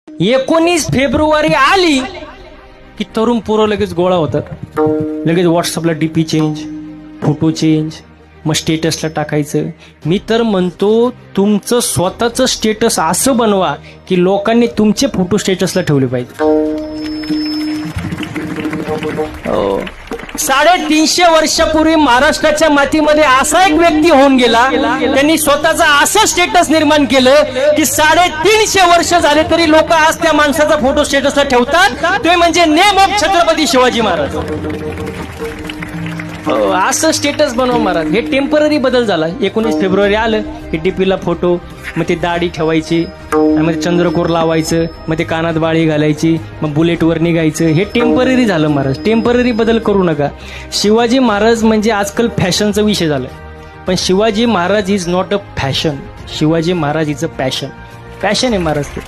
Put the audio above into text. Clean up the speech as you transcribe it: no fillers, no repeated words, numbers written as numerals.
19 February आली की तरुण पोरं लगेच गोळा होतात. लगेच व्हॉट्सअपला डीपी चेंज, फोटो चेंज, मग स्टेटसला टाकायचं. मी तर म्हणतो तुमचं स्वतःचं स्टेटस असं बनवा की लोकांनी तुमचे फोटो स्टेटसला ठेवले पाहिजे. 350 वर्षापूर्वी महाराष्ट्राच्या मातीमध्ये असा एक व्यक्ती होऊन गेला, त्यांनी स्वतःचा असं स्टेटस निर्माण केलं की 350 वर्ष झाले तरी लोक आज त्या माणसाचा फोटो स्टेटसला ठेवतात. ते म्हणजे नेम ऑफ छत्रपती शिवाजी महाराज. असं स्टेटस बनवा महाराज. हे टेम्पररी बदल झाला. 19 फेब्रुवारी आलं की डीपीला फोटो, मग ते दाढी ठेवायची, मग ते चंद्रकोर लावायचं, मग ते कानात बाळी घालायची, मग बुलेटवर निघायचं. हे टेम्पररी झालं महाराज. टेम्पररी बदल करू नका. शिवाजी महाराज म्हणजे आजकाल फॅशनचा विषय झाला, पण Shivaji Maharaj is not a fashion. Shivaji Maharaj is a passion. Passion आहे महाराज ते.